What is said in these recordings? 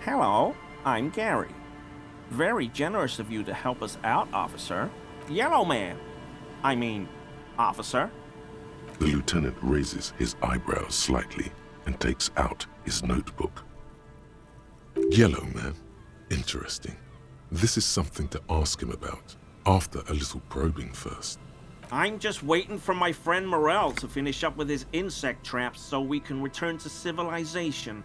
Hello, I'm Gary. Very generous of you to help us out, officer. Yellow man. I mean, officer. The lieutenant raises his eyebrows slightly and takes out his notebook. Yellow man. Interesting. This is something to ask him about, after a little probing first. I'm just waiting for my friend Morel to finish up with his insect traps so we can return to civilization.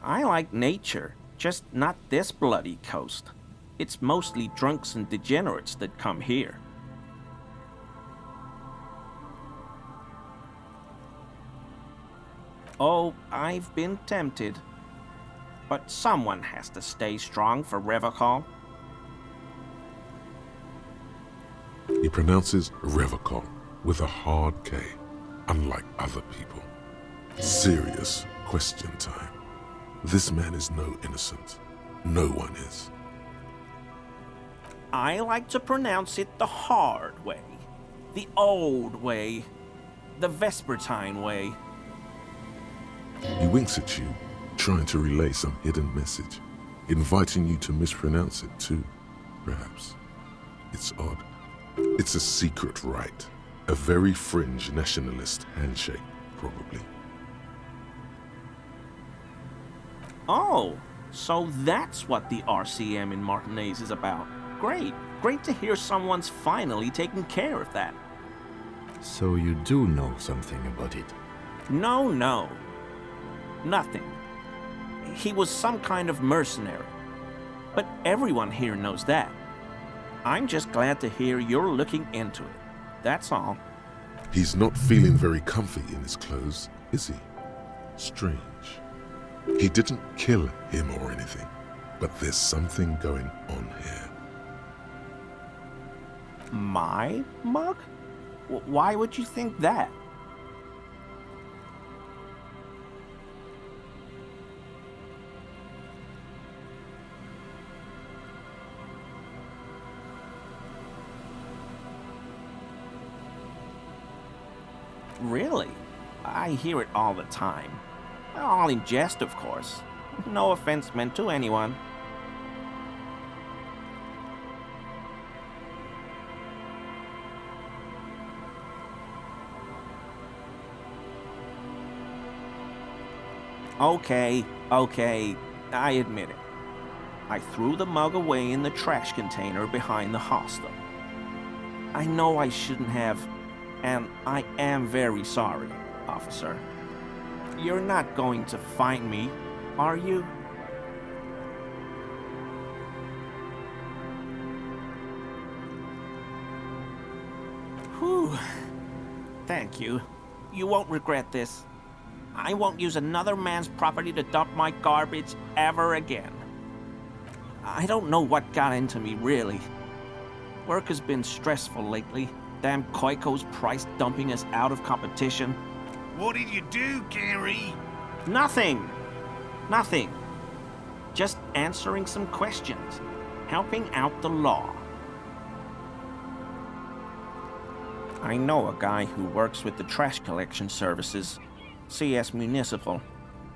I like nature, just not this bloody coast. It's mostly drunks and degenerates that come here. Oh, I've been tempted. But someone has to stay strong for Revocol. He pronounces Revocol with a hard K, unlike other people. Serious question time. This man is no innocent. No one is. I like to pronounce it the hard way. The old way. The Vespertine way. He winks at you, trying to relay some hidden message, inviting you to mispronounce it too, perhaps. It's odd. It's a secret rite. A very fringe nationalist handshake, probably. Oh, so that's what the RCM in Martinez is about. Great. Great to hear someone's finally taking care of that. So you do know something about it? No. Nothing. He was some kind of mercenary. But everyone here knows that. I'm just glad to hear you're looking into it. That's all. He's not feeling very comfy in his clothes, is he? Strange. He didn't kill him or anything, but there's something going on here. My mug? Why would you think that? Really? I hear it all the time. All in jest, of course. No offense meant to anyone. Okay, I admit it. I threw the mug away in the trash container behind the hostel. I know I shouldn't have, and I am very sorry, officer. You're not going to find me, are you? Whew. Thank you. You won't regret this. I won't use another man's property to dump my garbage ever again. I don't know what got into me, really. Work has been stressful lately. Damn Koiko's price dumping us out of competition. What did you do, Gary? Nothing. Just answering some questions. Helping out the law. I know a guy who works with the trash collection services. CS Municipal.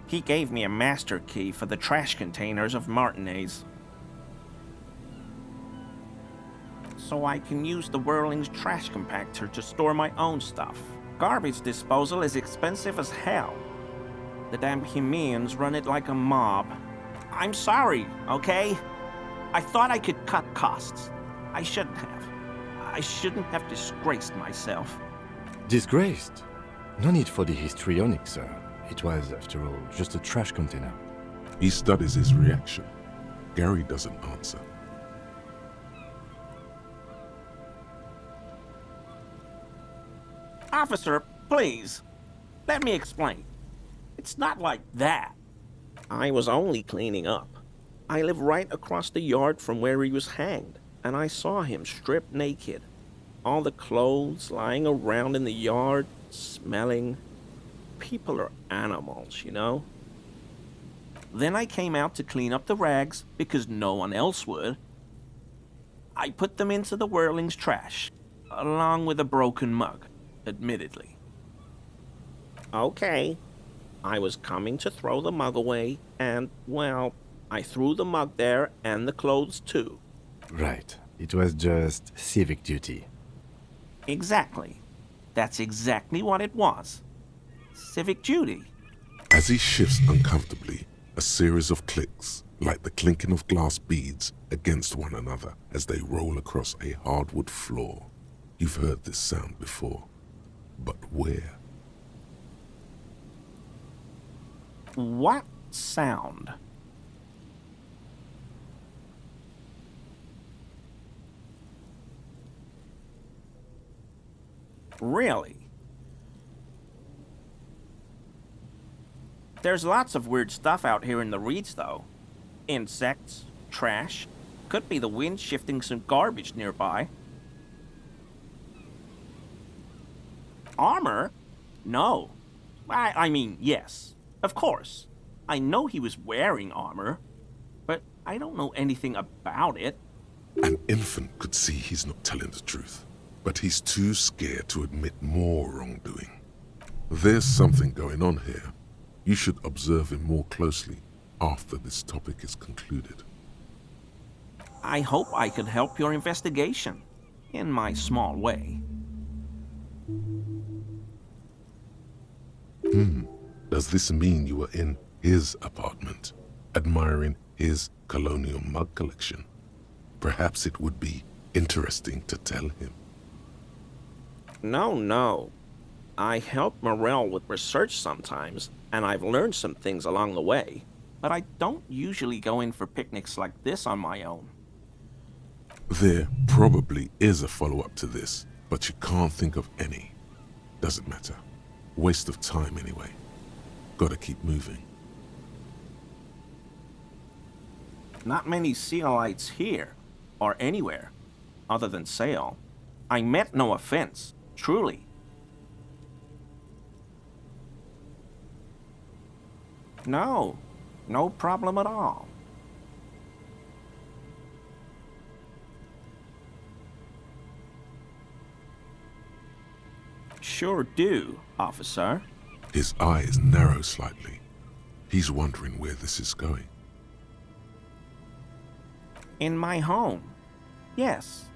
He gave me a master key for the trash containers of Martinez. So I can use the Whirling's trash compactor to store my own stuff. Garbage disposal is expensive as hell. The damn Hemians run it like a mob. I'm sorry, okay? I thought I could cut costs. I shouldn't have. I shouldn't have disgraced myself. Disgraced? No need for the histrionic, sir. It was, after all, just a trash container. He studies his reaction. Gary doesn't answer. Officer, please. Let me explain. It's not like that. I was only cleaning up. I live right across the yard from where he was hanged, and I saw him stripped naked. All the clothes lying around in the yard, smelling. People are animals, you know? Then I came out to clean up the rags because no one else would. I put them into the Whirling's trash, along with a broken mug, admittedly. Okay, I was coming to throw the mug away, and, well, I threw the mug there and the clothes too. Right. It was just civic duty. Exactly. That's exactly what it was. Civic duty. As he shifts uncomfortably, a series of clicks, like the clinking of glass beads against one another as they roll across a hardwood floor. You've heard this sound before, but where? What sound? Really? There's lots of weird stuff out here in the reeds, though. Insects, trash. Could be the wind shifting some garbage nearby. Armor? No. I mean, yes. Of course. I know he was wearing armor, but I don't know anything about it. An infant could see he's not telling the truth, but he's too scared to admit more wrongdoing. There's something going on here. You should observe him more closely after this topic is concluded. I hope I could help your investigation, in my small way. Does this mean you were in his apartment, admiring his colonial mug collection? Perhaps it would be interesting to tell him. No. I help Morel with research sometimes, and I've learned some things along the way, but I don't usually go in for picnics like this on my own. There probably is a follow-up to this, but you can't think of any. Doesn't matter. Waste of time anyway. Gotta keep moving. Not many Sealites here, or anywhere, other than Sail. I meant no offense, truly. No problem at all. Sure do, officer. His eyes narrow slightly. He's wondering where this is going. In my home. Yes.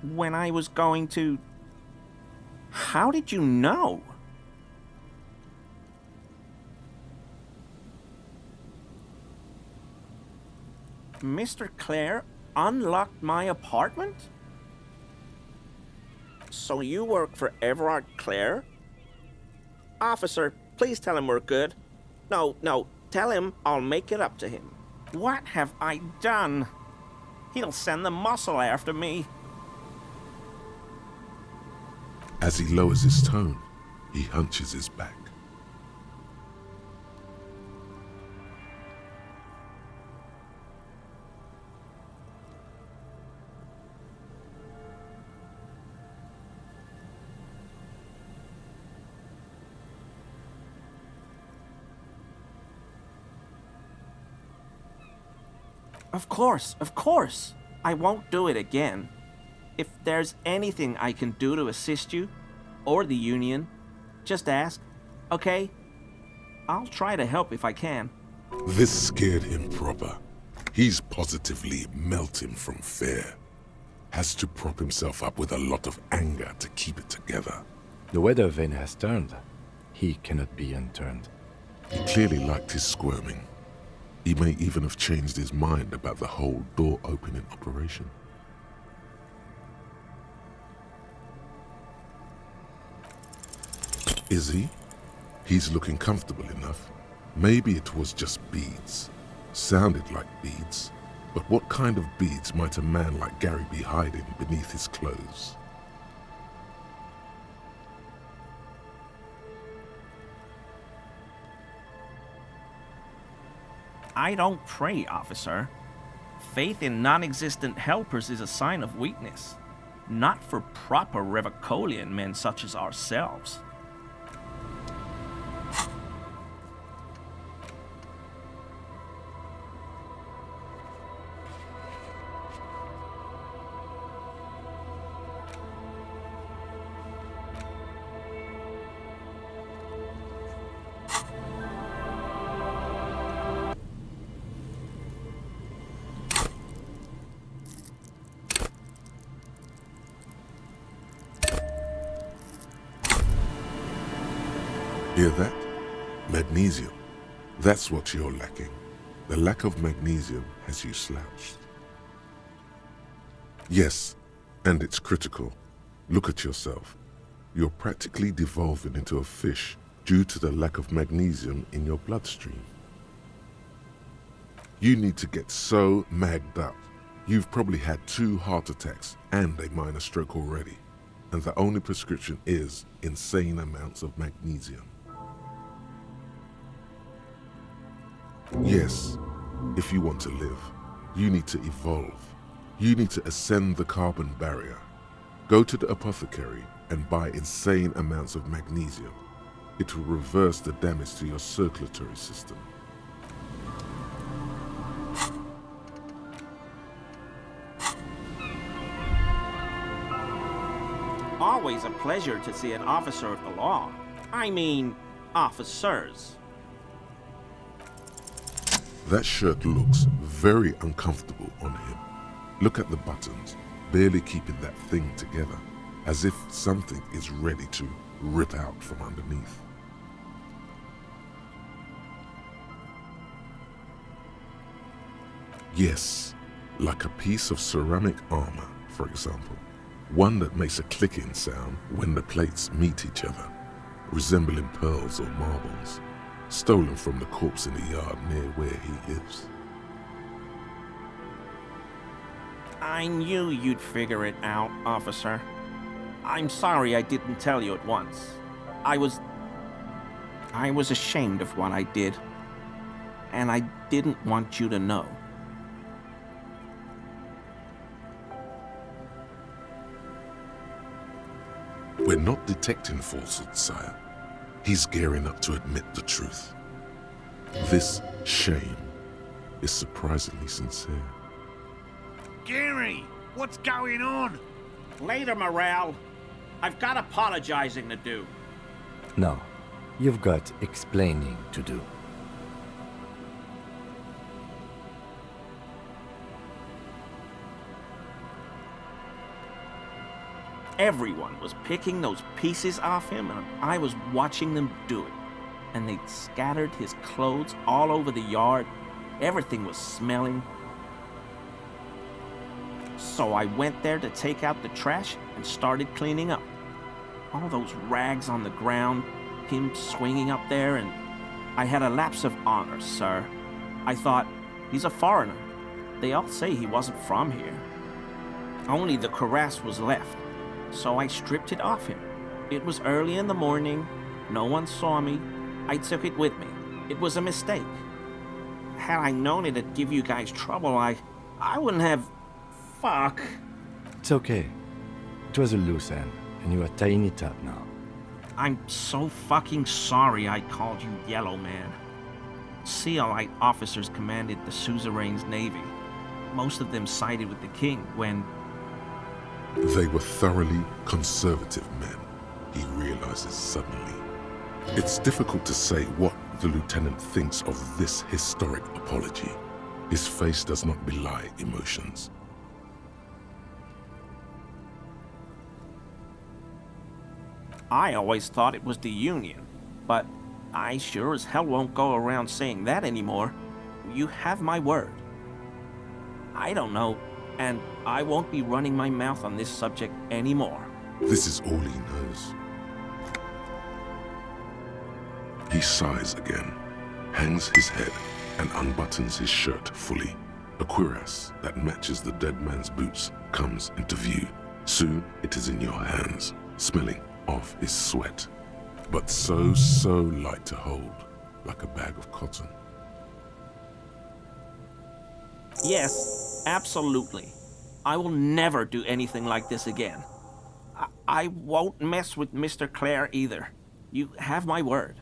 When I was going to... How did you know? Mr. Clare unlocked my apartment? So you work for Everard Clare? Officer, please tell him we're good. No, tell him I'll make it up to him. What have I done? He'll send the muscle after me. As he lowers his tone, he hunches his back. Of course. I won't do it again. If there's anything I can do to assist you, or the Union, just ask, okay? I'll try to help if I can. This scared him proper. He's positively melting from fear. Has to prop himself up with a lot of anger to keep it together. The weather vane has turned. He cannot be unturned. He clearly liked his squirming. He may even have changed his mind about the whole door-opening operation. Is he? He's looking comfortable enough. Maybe it was just beads. Sounded like beads. But what kind of beads might a man like Gary be hiding beneath his clothes? I don't pray, officer. Faith in non-existent helpers is a sign of weakness, not for proper Revicolian men such as ourselves. Hear that? Magnesium. That's what you're lacking. The lack of magnesium has you slouched. Yes, and it's critical. Look at yourself. You're practically devolving into a fish due to the lack of magnesium in your bloodstream. You need to get so magged up. You've probably had 2 heart attacks and a minor stroke already, and the only prescription is insane amounts of magnesium. Yes, if you want to live, you need to evolve. You need to ascend the carbon barrier. Go to the apothecary and buy insane amounts of magnesium. It will reverse the damage to your circulatory system. Always a pleasure to see an officer of the law. I mean, officers. That shirt looks very uncomfortable on him. Look at the buttons, barely keeping that thing together, as if something is ready to rip out from underneath. Yes, like a piece of ceramic armor, for example. One that makes a clicking sound when the plates meet each other, resembling pearls or marbles, stolen from the corpse in the yard near where he lives. I knew you'd figure it out, officer. I'm sorry I didn't tell you at once. I was ashamed of what I did, and I didn't want you to know. We're not detecting falsehood, sire. He's gearing up to admit the truth. This shame is surprisingly sincere. Gary, what's going on? Later, Morale. I've got apologizing to do. No, you've got explaining to do. Everyone was picking those pieces off him, and I was watching them do it. And they'd scattered his clothes all over the yard. Everything was smelling. So I went there to take out the trash and started cleaning up. All those rags on the ground, him swinging up there, and I had a lapse of honor, sir. I thought, he's a foreigner. They all say he wasn't from here. Only the cuirass was left. So I stripped it off him. It was early in the morning. No one saw me. I took it with me. It was a mistake. Had I known it'd give you guys trouble, I wouldn't have... Fuck. It's okay. It was a loose end, and you are tying it up now. I'm so fucking sorry I called you Yellow Man. Seolite officers commanded the suzerain's navy. Most of them sided with the king when... They were thoroughly conservative men, he realizes suddenly. It's difficult to say what the lieutenant thinks of this historic apology. His face does not belie emotions. I always thought it was the Union, but I sure as hell won't go around saying that anymore. You have my word. I don't know, and I won't be running my mouth on this subject anymore. This is all he knows. He sighs again, hangs his head, and unbuttons his shirt fully. A cuirass that matches the dead man's boots comes into view. Soon it is in your hands, smelling of his sweat, but so light to hold, like a bag of cotton. Yes, absolutely. I will never do anything like this again. I won't mess with Mr. Clare either. You have my word.